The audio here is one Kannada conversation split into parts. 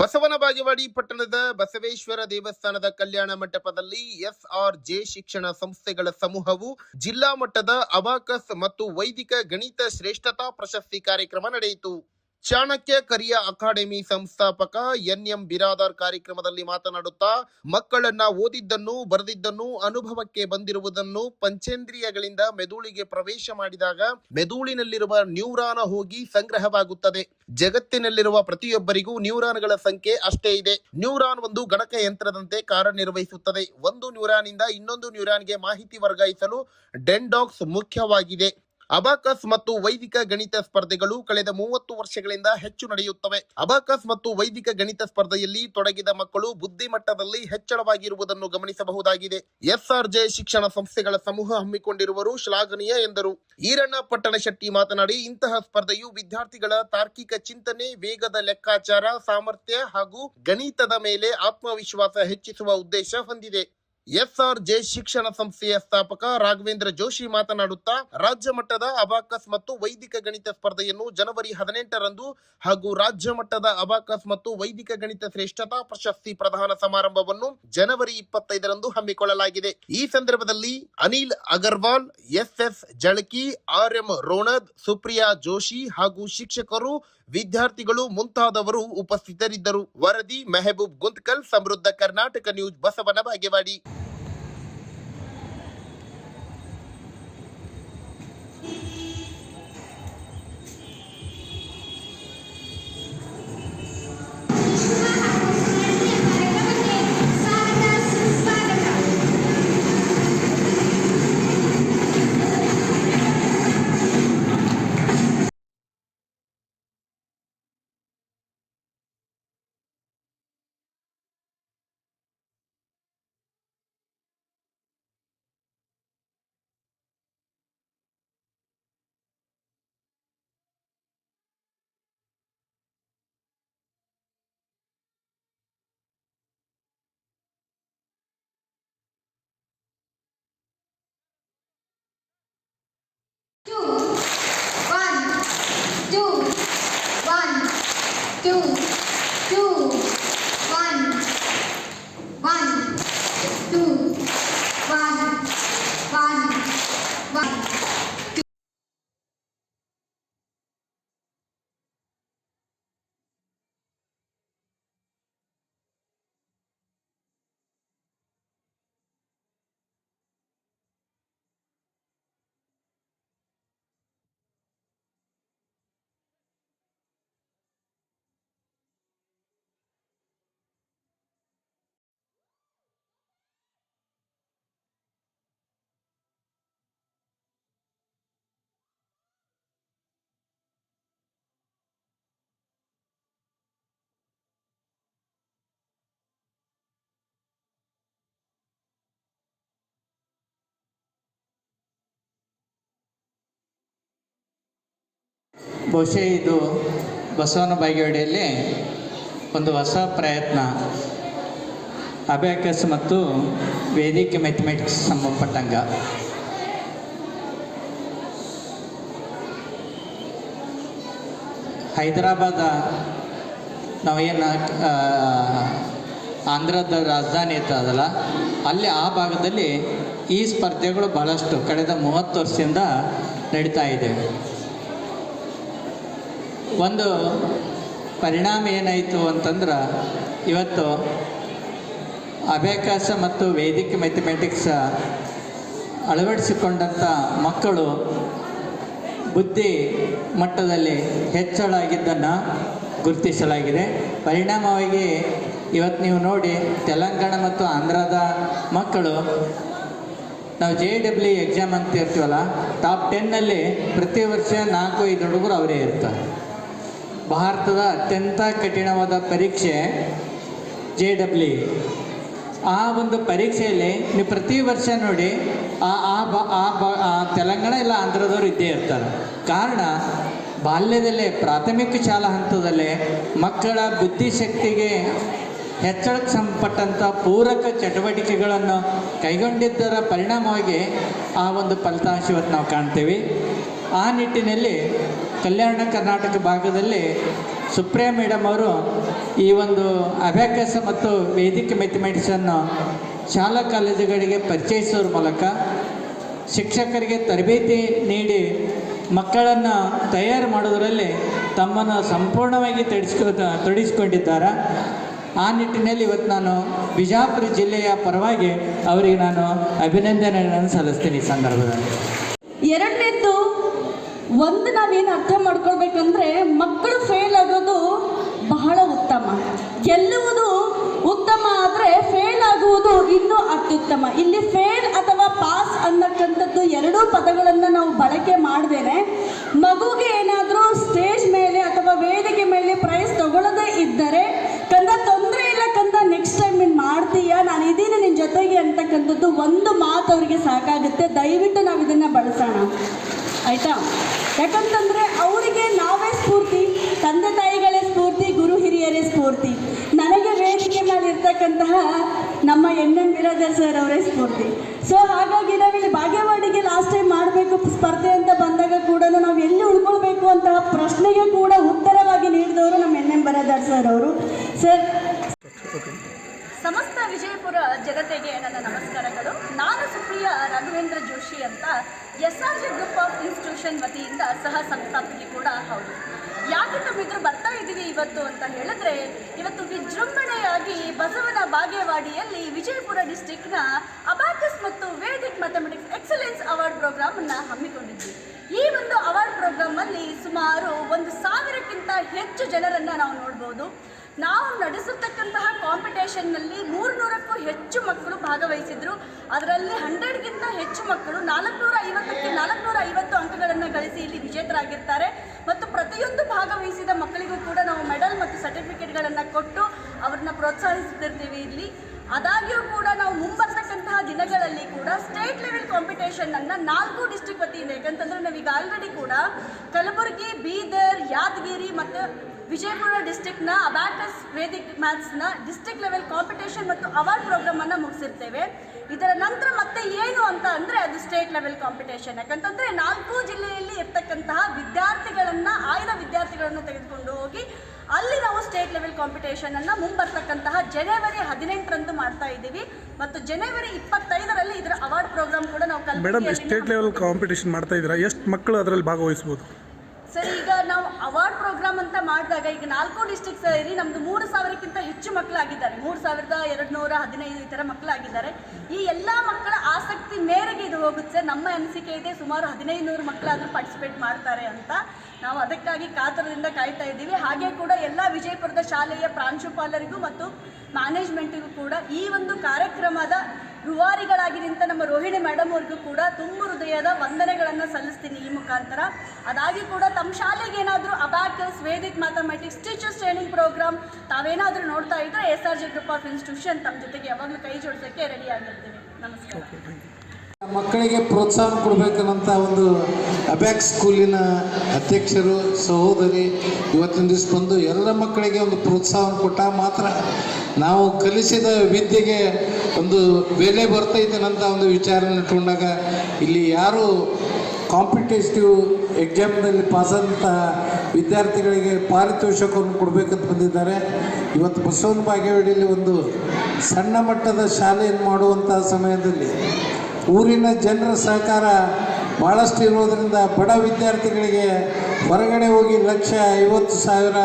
ಬಸವನ ಬಾಗೇವಾಡಿ ಪಟ್ಟಣದ ಬಸವೇಶ್ವರ ದೇವಸ್ಥಾನದ ಕಲ್ಯಾಣ ಮಂಟಪದಲ್ಲಿ ಎಸ್ಆರ್ಜೆ ಶಿಕ್ಷಣ ಸಂಸ್ಥೆಗಳ ಸಮೂಹವು ಜಿಲ್ಲಾ ಮಟ್ಟದ ಅಬಾಕಸ್ ಮತ್ತು ವೈದಿಕ ಗಣಿತ ಶ್ರೇಷ್ಠತಾ ಪ್ರಶಸ್ತಿ ಕಾರ್ಯಕ್ರಮ ನಡೆಯಿತು. ಚಾಣಕ್ಯ ಕರಿಯ ಅಕಾಡೆಮಿ ಸಂಸ್ಥಾಪಕ ಎನ್.ಎಂ. ಬಿರಾದಾರ್ ಕಾರ್ಯಕ್ರಮದಲ್ಲಿ ಮಾತನಾಡುತ್ತಾ, ಮಕ್ಕಳನ್ನ ಓದಿದ್ದನ್ನು ಬರೆದಿದ್ದನ್ನು ಅನುಭವಕ್ಕೆ ಬಂದಿರುವುದನ್ನು ಪಂಚೇಂದ್ರಿಯಗಳಿಂದ ಮೆದುಳಿಗೆ ಪ್ರವೇಶ ಮಾಡಿದಾಗ ಮೆದುಳಿನಲ್ಲಿರುವ ನ್ಯೂರಾನ್ ಹೋಗಿ ಸಂಗ್ರಹವಾಗುತ್ತದೆ. ಜಗತ್ತಿನಲ್ಲಿರುವ ಪ್ರತಿಯೊಬ್ಬರಿಗೂ ನ್ಯೂರಾನ್ಗಳ ಸಂಖ್ಯೆ ಅಷ್ಟೇ ಇದೆ. ನ್ಯೂರಾನ್ ಒಂದು ಗಣಕಯಂತ್ರದಂತೆ ಕಾರ್ಯನಿರ್ವಹಿಸುತ್ತದೆ. ಒಂದು ನ್ಯೂರಾನ್ ಇಂದ ಇನ್ನೊಂದು ನ್ಯೂರಾನ್ಗೆ ಮಾಹಿತಿ ವರ್ಗಾಯಿಸಲು ಡೆಂಡ್ರಾಕ್ಸ್ ಮುಖ್ಯವಾಗಿದೆ. ಅಬಾಕಸ್ ಮತ್ತು ವೈದಿಕ ಗಣಿತ ಸ್ಪರ್ಧೆಗಳು ಕಳೆದ 30 ವರ್ಷಗಳಿಂದ ಹೆಚ್ಚು ನಡೆಯುತ್ತವೆ. ಅಬಾಕಸ್ ಮತ್ತು ವೈದಿಕ ಗಣಿತ ಸ್ಪರ್ಧೆಯಲ್ಲಿ ತೊಡಗಿದ ಮಕ್ಕಳು ಬುದ್ಧಿಮಟ್ಟದಲ್ಲಿ ಹೆಚ್ಚಳವಾಗಿರುವುದನ್ನು ಗಮನಿಸಬಹುದಾಗಿದೆ. ಎಸ್ಆರ್ಜೆ ಶಿಕ್ಷಣ ಸಂಸ್ಥೆಗಳ ಸಮೂಹ ಹಮ್ಮಿಕೊಂಡಿರುವರು ಶ್ಲಾಘನೀಯ ಎಂದರು. ಈರಣ್ಣ ಪಟ್ಟಣಶೆಟ್ಟಿ ಮಾತನಾಡಿ, ಇಂತಹ ಸ್ಪರ್ಧೆಯು ವಿದ್ಯಾರ್ಥಿಗಳ ತಾರ್ಕಿಕ ಚಿಂತನೆ, ವೇಗದ ಲೆಕ್ಕಾಚಾರ ಸಾಮರ್ಥ್ಯ ಹಾಗೂ ಗಣಿತದ ಮೇಲೆ ಆತ್ಮವಿಶ್ವಾಸ ಹೆಚ್ಚಿಸುವ ಉದ್ದೇಶ ಹೊಂದಿದೆ. ಎಸ್ಆರ್ಜೆ ಶಿಕ್ಷಣ ಸಂಸ್ಥೆಯ ಸ್ಥಾಪಕ ರಾಘವೇಂದ್ರ ಜೋಶಿ ಮಾತನಾಡುತ್ತಾ, ರಾಜ್ಯ ಮಟ್ಟದ ಅಬಾಕಸ್ ಮತ್ತು ವೈದಿಕ ಗಣಿತ ಸ್ಪರ್ಧೆಯನ್ನು ಜನವರಿ 18ರಂದು ಹಾಗೂ ರಾಜ್ಯ ಮಟ್ಟದ ಅಬಾಕಸ್ ಮತ್ತು ವೈದಿಕ ಗಣಿತ ಶ್ರೇಷ್ಠತಾ ಪ್ರಶಸ್ತಿ ಪ್ರದಾನ ಸಮಾರಂಭವನ್ನು ಜನವರಿ 25ರಂದು ಹಮ್ಮಿಕೊಳ್ಳಲಾಗಿದೆ. ಈ ಸಂದರ್ಭದಲ್ಲಿ ಅನಿಲ್ ಅಗರ್ವಾಲ್, ಎಸ್ ಜಳಕಿ, ಆರ್.ಎಂ. ರೋಣದ್, ಸುಪ್ರಿಯಾ ಜೋಶಿ ಹಾಗೂ ಶಿಕ್ಷಕರು, ವಿದ್ಯಾರ್ಥಿಗಳು ಮುಂತಾದವರು ಉಪಸ್ಥಿತರಿದ್ದರು. ವರದಿ ಮೆಹಬೂಬ್ ಗುಂತ್ಕಲ್, ಸಮೃದ್ಧ ಕರ್ನಾಟಕ ನ್ಯೂಸ್, ಬಸವನ ಬಾಗೇವಾಡಿ. ಬಹುಶಃ ಇದು ಬಸವನ ಬಾಗೇವಾಡಿಯಲ್ಲಿ ಒಂದು ಹೊಸ ಪ್ರಯತ್ನ. ಅಬ್ಯಾಕಸ್ ಮತ್ತು ವೇದಿಕ ಮ್ಯಾಥಮೆಟಿಕ್ಸ್ ಸಂಬಂಧಪಟ್ಟಂಗ ಹೈದರಾಬಾದ ನಾವೇನು ಆಂಧ್ರದ ರಾಜಧಾನಿ ಇರ್ತದಲ್ಲ, ಅಲ್ಲಿ ಆ ಭಾಗದಲ್ಲಿ ಈ ಸ್ಪರ್ಧೆಗಳು ಬಹಳಷ್ಟು ಕಳೆದ 30 ವರ್ಷದಿಂದ ನಡೀತಾ ಇದೆ. ಒಂದು ಪರಿಣಾಮ ಏನಾಯಿತು ಅಂತಂದ್ರೆ, ಇವತ್ತು ಅಬ್ಯಾಕಸ್ ಮತ್ತು ವೇದಿಕ ಮ್ಯಾಥಮೆಟಿಕ್ಸ್ ಅಳವಡಿಸಿಕೊಂಡಂಥ ಮಕ್ಕಳು ಬುದ್ಧಿ ಮಟ್ಟದಲ್ಲಿ ಹೆಚ್ಚಳಾಗಿದ್ದನ್ನು ಗುರುತಿಸಲಾಗಿದೆ. ಪರಿಣಾಮವಾಗಿ ಇವತ್ತು ನೀವು ನೋಡಿ, ತೆಲಂಗಾಣ ಮತ್ತು ಆಂಧ್ರದ ಮಕ್ಕಳು, ನಾವು JEE ಎಕ್ಸಾಮ್ ಅಂತ ಇರ್ತೀವಲ್ಲ, ಟಾಪ್ 10ನಲ್ಲಿ ಪ್ರತಿ ವರ್ಷ 4-5 ಹುಡುಗರು ಅವರೇ ಇರ್ತಾರೆ. ಭಾರತದ ಅತ್ಯಂತ ಕಠಿಣವಾದ ಪರೀಕ್ಷೆ JEE. ಆ ಒಂದು ಪರೀಕ್ಷೆಯಲ್ಲಿ ನೀವು ಪ್ರತಿ ವರ್ಷ ನೋಡಿ ತೆಲಂಗಾಣ ಇಲ್ಲ ಆಂಧ್ರದವರು ಇದ್ದೇ ಇರ್ತಾರೆ. ಕಾರಣ, ಬಾಲ್ಯದಲ್ಲೇ ಪ್ರಾಥಮಿಕ ಶಾಲಾ ಹಂತದಲ್ಲೇ ಮಕ್ಕಳ ಬುದ್ಧಿಶಕ್ತಿಗೆ ಹೆಚ್ಚಳಕ್ಕೆ ಸಂಬಂಧಪಟ್ಟಂಥ ಪೂರಕ ಚಟುವಟಿಕೆಗಳನ್ನು ಕೈಗೊಂಡಿದ್ದರ ಪರಿಣಾಮವಾಗಿ ಆ ಒಂದು ಫಲಿತಾಂಶ ಇವತ್ತು ನಾವು ಕಾಣ್ತೀವಿ. ಆ ನಿಟ್ಟಿನಲ್ಲಿ ಕಲ್ಯಾಣ ಕರ್ನಾಟಕ ಭಾಗದಲ್ಲಿ ಸುಪ್ರಿಯಾ ಮೇಡಮ್ ಅವರು ಈ ಒಂದು ಅಬ್ಯಾಕಸ್ ಮತ್ತು ವೇದಿಕ ಮ್ಯಾಥಮೆಟಿಕ್ಸನ್ನು ಶಾಲಾ ಕಾಲೇಜುಗಳಿಗೆ ಪರಿಚಯಿಸುವ ಮೂಲಕ ಶಿಕ್ಷಕರಿಗೆ ತರಬೇತಿ ನೀಡಿ ಮಕ್ಕಳನ್ನು ತಯಾರು ಮಾಡೋದರಲ್ಲಿ ತಮ್ಮನ್ನು ಸಂಪೂರ್ಣವಾಗಿ ತೊಡಗಿಸಿಕೊಂಡಿದ್ದಾರೆ. ಆ ನಿಟ್ಟಿನಲ್ಲಿ ಇವತ್ತು ನಾನು ಬಿಜಾಪುರ ಜಿಲ್ಲೆಯ ಪರವಾಗಿ ಅವರಿಗೆ ನಾನು ಅಭಿನಂದನೆಗಳನ್ನು ಸಲ್ಲಿಸ್ತೀನಿ ಈ ಸಂದರ್ಭದಲ್ಲಿ. ಎರಡನೇದ್ದು ಒಂದು ನಾವೇನು ಅರ್ಥ ಮಾಡ್ಕೊಳ್ಬೇಕಂದ್ರೆ ಮಕ್ಕಳು ಫೇಲ್ ಆಗೋದು ಬಹಳ ಉತ್ತಮ, ಗೆಲ್ಲುವುದು ಉತ್ತಮ, ಆದರೆ ಫೇಲ್ ಆಗುವುದು ಇನ್ನೂ ಅತ್ಯುತ್ತಮ. ಇಲ್ಲಿ ಫೇಲ್ ಅಥವಾ ಪಾಸ್ ಅನ್ನಕ್ಕಂಥದ್ದು ಎರಡೂ ಪದಗಳನ್ನು ನಾವು ಬಳಕೆ ಮಾಡ್ದೇನೆ ಮಗುಗೆ ಏನಾದರೂ ಸ್ಟೇಜ್ ಮೇಲೆ ಅಥವಾ ವೇದಿಕೆ ಮೇಲೆ ಪ್ರೈಸ್ ತಗೊಳ್ಳೋದೇ ಇದ್ದರೆ ಕಂದ ತೊಂದರೆ ಇಲ್ಲ ಕಂದ, ನೆಕ್ಸ್ಟ್ ಟೈಮ್ ನೀನು ಮಾಡ್ತೀಯಾ, ನಾನು ಇದ್ದೀನಿ ನಿನ್ನ ಜೊತೆಗೆ ಅಂತಕ್ಕಂಥದ್ದು ಒಂದು ಮಾತು ಅವರಿಗೆ ಸಾಕಾಗುತ್ತೆ. ದಯವಿಟ್ಟು ನಾವು ಇದನ್ನು ಬಳಸೋಣ, ಆಯಿತಾ? ಯಾಕಂತಂದರೆ ಅವರಿಗೆ ನಾವೇ ಸ್ಫೂರ್ತಿ, ತಂದೆ ತಾಯಿಗಳೇ ಸ್ಫೂರ್ತಿ, ಗುರು ಹಿರಿಯರೇ ಸ್ಫೂರ್ತಿ. ನನಗೆ ವೇದಿಕೆ ಮೇಲೆ ಇರ್ತಕ್ಕಂತಹ ನಮ್ಮ NM ಬಿರಾದರ್ ಸರ್ ಅವರೇ ಸ್ಫೂರ್ತಿ. ಸೊ ಹಾಗಾಗಿ ನಾವಿಲ್ಲಿ ಬಾಗೇವಾಡಿಗೆ ಲಾಸ್ಟ್ ಟೈಮ್ ಮಾಡಬೇಕು ಸ್ಪರ್ಧೆ ಅಂತ ಬಂದಾಗ ಕೂಡ ನಾವು ಎಲ್ಲಿ ಉಳ್ಕೊಳ್ಬೇಕು ಅಂತ ಪ್ರಶ್ನೆಗೆ ಕೂಡ ಉತ್ತರವಾಗಿ ನೀಡಿದವರು ನಮ್ಮ NM ಬಿರಾದರ್ ಸರ್ ಅವರು. ಸರ್, ಸಮಸ್ತ ವಿಜಯಪುರ ಜನತೆಗೆ ನನ್ನ ನಮಸ್ಕಾರಗಳು. ನಾನು ಸುಪ್ರಿಯಾ ರಾಘವೇಂದ್ರ ಜೋಶಿ ಅಂತ SRJ ಗ್ರೂಪ್ ಆಫ್ ಇನ್ಸ್ಟಿಟ್ಯೂಷನ್ ವತಿಯಿಂದ ಸಹ ಸಂಸ್ಥಾಪಕಿ ಕೂಡ ಹೌದು. ಯಾಕೆ ನಮ್ಮಿದ್ರು ಬರ್ತಾ ಇದ್ದೀವಿ ಇವತ್ತು ಅಂತ ಹೇಳಿದ್ರೆ, ಇವತ್ತು ವಿಜೃಂಭಣೆಯಾಗಿ ಬಸವನ ಬಾಗೇವಾಡಿಯಲ್ಲಿ ವಿಜಯಪುರ ಡಿಸ್ಟಿಕ್ನ ಅಬಾಕಸ್ ಮತ್ತು ವೇದಿಕ್ ಮ್ಯಾಥಮೆಟಿಕ್ಸ್ ಎಕ್ಸಲೆನ್ಸ್ ಅವಾರ್ಡ್ ಪ್ರೋಗ್ರಾಮನ್ನು ಹಮ್ಮಿಕೊಂಡಿದ್ವಿ. ಈ ಒಂದು ಅವಾರ್ಡ್ ಪ್ರೋಗ್ರಾಮಲ್ಲಿ ಸುಮಾರು 1,000ಕ್ಕಿಂತ ಹೆಚ್ಚು ಜನರನ್ನು ನಾವು ನೋಡ್ಬೋದು. ನಾವು ನಡೆಸಿರ್ತಕ್ಕಂತಹ ಕಾಂಪಿಟೇಷನ್ನಲ್ಲಿ 300ಕ್ಕೂ ಹೆಚ್ಚು ಮಕ್ಕಳು ಭಾಗವಹಿಸಿದ್ರು. ಅದರಲ್ಲಿ 100ಕ್ಕಿಂತ ಹೆಚ್ಚು ಮಕ್ಕಳು 450ಕ್ಕೆ 450 ಅಂಕಗಳನ್ನು ಗಳಿಸಿ ಇಲ್ಲಿ ವಿಜೇತರಾಗಿರ್ತಾರೆ. ಮತ್ತು ಪ್ರತಿಯೊಂದು ಭಾಗವಹಿಸಿದ ಮಕ್ಕಳಿಗೂ ಕೂಡ ನಾವು ಮೆಡಲ್ ಮತ್ತು ಸರ್ಟಿಫಿಕೇಟ್ಗಳನ್ನು ಕೊಟ್ಟು ಅವ್ರನ್ನ ಪ್ರೋತ್ಸಾಹಿಸುತ್ತಿರ್ತೀವಿ ಇಲ್ಲಿ. ಆದಾಗ್ಯೂ ಕೂಡ ನಾವು ಮುಂಬರ್ತಕ್ಕಂತಹ ದಿನಗಳಲ್ಲಿ ಕೂಡ ಸ್ಟೇಟ್ ಲೆವೆಲ್ ಕಾಂಪಿಟೇಷನನ್ನು 4 ಡಿಸ್ಟ್ರಿಕ್ಟ್ ವತಿಯಿಂದ, ಯಾಕಂತಂದರೆ ನಾವೀಗ ಆಲ್ರೆಡಿ ಕೂಡ ಕಲಬುರಗಿ, ಬೀದರ್, ಯಾದಗಿರಿ ಮತ್ತು ವಿಜಯಪುರ ಡಿಸ್ಟಿಕ್ನ ಅಬ್ಯಾಕಸ್ ವೇದಿಕ್ ಮ್ಯಾಥ್ಸ್ನ ಡಿಸ್ಟ್ರಿಕ್ಟ್ ಲೆವೆಲ್ ಕಾಂಪಿಟೇಷನ್ ಮತ್ತು ಅವಾರ್ಡ್ ಪ್ರೋಗ್ರಾಮನ್ನು ಮುಗಿಸಿರ್ತೇವೆ. ಇದರ ನಂತರ ಮತ್ತೆ ಏನು ಅಂತ ಅಂದರೆ ಅದು ಸ್ಟೇಟ್ ಲೆವೆಲ್ ಕಾಂಪಿಟೇಷನ್. ಯಾಕಂತಂದರೆ 4 ಜಿಲ್ಲೆಯಲ್ಲಿ ಇರ್ತಕ್ಕಂತಹ ಆಯ್ದ ವಿದ್ಯಾರ್ಥಿಗಳನ್ನು ತೆಗೆದುಕೊಂಡು ಹೋಗಿ ಅಲ್ಲಿ ನಾವು ಸ್ಟೇಟ್ ಲೆವೆಲ್ ಕಾಂಪಿಟೇಷನನ್ನು ಮುಂಬರ್ತಕ್ಕಂತಹ ಜನವರಿ 18ರಂದು ಮಾಡ್ತಾ ಇದ್ದೀವಿ. ಮತ್ತು ಜನವರಿ 25ರಲ್ಲಿ ಇದರ ಅವಾರ್ಡ್ ಪ್ರೋಗ್ರಾಮ್ ಕೂಡ ನಾವು ಮೇಡಮ್ ಸ್ಟೇಟ್ ಲೆವೆಲ್ ಕಾಂಪಿಟೇಷನ್ ಮಾಡ್ತಾ ಇದ್ದೀರಾ, ಎಷ್ಟು ಮಕ್ಕಳು ಅದರಲ್ಲಿ ಭಾಗವಹಿಸ್ಬೋದು? ಸರ್, ಈಗ ನಾವು ಅವಾರ್ಡ್ ಪ್ರೋಗ್ರಾಮ್ ಅಂತ ಮಾಡಿದಾಗ ಈಗ 4 ಡಿಸ್ಟ್ರಿಕ್ಟ್ ಸೇರಿ ನಮ್ಮದು 3,000ಕ್ಕಿಂತ ಹೆಚ್ಚು ಮಕ್ಕಳಾಗಿದ್ದಾರೆ. 3,215 ಈ ಥರ ಮಕ್ಕಳಾಗಿದ್ದಾರೆ. ಈ ಎಲ್ಲ ಮಕ್ಕಳ ಆಸಕ್ತಿ ಮೇರೆಗೆ ಇದು ಹೋಗುತ್ತೆ. ನಮ್ಮ ಅನಿಸಿಕೆ ಇದೆ ಸುಮಾರು 1,500 ಮಕ್ಕಳಾದರೂ ಪಾರ್ಟಿಸಿಪೇಟ್ ಮಾಡ್ತಾರೆ ಅಂತ. ನಾವು ಅದಕ್ಕಾಗಿ ಕಾತರದಿಂದ ಕಾಯ್ತಾ ಇದ್ದೀವಿ. ಹಾಗೆ ಕೂಡ ಎಲ್ಲ ವಿಜಯಪುರದ ಶಾಲೆಯ ಪ್ರಾಂಶುಪಾಲರಿಗೂ ಮತ್ತು ಮ್ಯಾನೇಜ್ಮೆಂಟಿಗೂ ಕೂಡ ಈ ಒಂದು ಕಾರ್ಯಕ್ರಮದ ರೂವಾರಿಗಳಾಗಿ ನಿಂತ ನಮ್ಮ ರೋಹಿಣಿ ಮೇಡಮ್ ಅವ್ರಿಗೂ ಕೂಡ ತುಂಬ ಹೃದಯದ ವಂದನೆಗಳನ್ನು ಸಲ್ಲಿಸ್ತೀನಿ ಈ ಮುಖಾಂತರ. ಅದಾಗಿ ಕೂಡ ತಮ್ಮ ಶಾಲೆಗೆ ಏನಾದರೂ abacus, Vedic mathematics teachers training program ತಾವೇನಾದರೂ ನೋಡ್ತಾ ಇದ್ದರೆ SRJ ಗ್ರೂಪ್ ಆಫ್ ಇನ್ಸ್ಟಿಟ್ಯೂಷನ್ ತಮ್ಮ ಜೊತೆಗೆ ಯಾವಾಗಲೂ ಕೈ ಜೋಡಿಸೋಕ್ಕೆ ರೆಡಿಯಾಗಿರ್ತೀವಿ. ನಮಸ್ಕಾರ. ಮಕ್ಕಳಿಗೆ ಪ್ರೋತ್ಸಾಹ ಕೊಡಬೇಕನ್ನಂಥ ಒಂದು ಅಬ್ಯಾಕ್ಸ್ ಸ್ಕೂಲಿನ ಅಧ್ಯಕ್ಷರು ಸಹೋದರಿ ಇವತ್ತಿನ ದಿವಸ ಬಂದು ಎಲ್ಲ ಮಕ್ಕಳಿಗೆ ಒಂದು ಪ್ರೋತ್ಸಾಹ ಕೊಟ್ಟಾಗ ಮಾತ್ರ ನಾವು ಕಲಿಸಿದ ವಿದ್ಯೆಗೆ ಒಂದು ಬೆಲೆ ಬರ್ತೈತೇನಂತ ಒಂದು ವಿಚಾರನ ಇಟ್ಕೊಂಡಾಗ ಇಲ್ಲಿ ಯಾರು ಕಾಂಪಿಟೇಟಿವ್ ಎಕ್ಸಾಮ್ನಲ್ಲಿ ಪಾಸಾದಂಥ ವಿದ್ಯಾರ್ಥಿಗಳಿಗೆ ಪಾರಿತೋಷಕವನ್ನು ಕೊಡಬೇಕಂತ ಬಂದಿದ್ದಾರೆ. ಇವತ್ತು ಬಸವನ ಬಾಗೇವಾಡಿಯಲ್ಲಿ ಒಂದು ಸಣ್ಣ ಮಟ್ಟದ ಶಾಲೆಯನ್ನು ಮಾಡುವಂಥ ಸಮಯದಲ್ಲಿ ಊರಿನ ಜನರ ಸಹಕಾರ ಭಾಳಷ್ಟು ಇರೋದರಿಂದ ಬಡ ವಿದ್ಯಾರ್ಥಿಗಳಿಗೆ ಹೊರಗಡೆ ಹೋಗಿ 1,50,000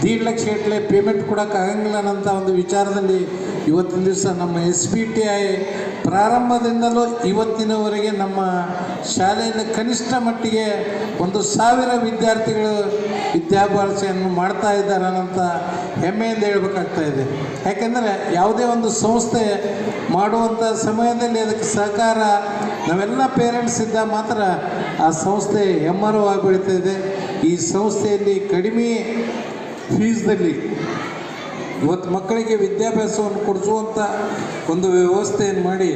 1.5 ಲಕ್ಷ ಗಟ್ಟಲೆ ಪೇಮೆಂಟ್ ಕೊಡೋಕ್ಕಾಗಂಗಿಲ್ಲ ಅನ್ನೋಂಥ ಒಂದು ವಿಚಾರದಲ್ಲಿ ಇವತ್ತಿನ ದಿವಸ ನಮ್ಮ SPTI ಪ್ರಾರಂಭದಿಂದಲೂ ಇವತ್ತಿನವರೆಗೆ ನಮ್ಮ ಶಾಲೆಯಲ್ಲಿ ಕನಿಷ್ಠ ಮಟ್ಟಿಗೆ 1,000 ವಿದ್ಯಾರ್ಥಿಗಳು ವಿದ್ಯಾಭ್ಯಾಸವನ್ನು ಮಾಡ್ತಾ ಇದ್ದಾರೆ ಅನ್ನೋಂಥ ಹೆಮ್ಮೆಯಿಂದ ಹೇಳ್ಬೇಕಾಗ್ತಾ ಇದೆ. ಯಾಕೆಂದರೆ ಯಾವುದೇ ಒಂದು ಸಂಸ್ಥೆ ಮಾಡುವಂಥ ಸಮಯದಲ್ಲಿ ಅದಕ್ಕೆ ಸಹಕಾರ ನಾವೆಲ್ಲ ಪೇರೆಂಟ್ಸ್ ಇದ್ದ ಮಾತ್ರ ಆ ಸಂಸ್ಥೆ ಹೆಮ್ಮರವಾಗಿ ಬೆಳೀತಾ ಇದೆ. ಈ ಸಂಸ್ಥೆಯಲ್ಲಿ ಕಡಿಮೆ ಫೀಸ್ದಲ್ಲಿ ಇವತ್ತು ಮಕ್ಕಳಿಗೆ ವಿದ್ಯಾಭ್ಯಾಸವನ್ನು ಕೊಡಿಸುವಂಥ ಒಂದು ವ್ಯವಸ್ಥೆಯನ್ನು ಮಾಡಿ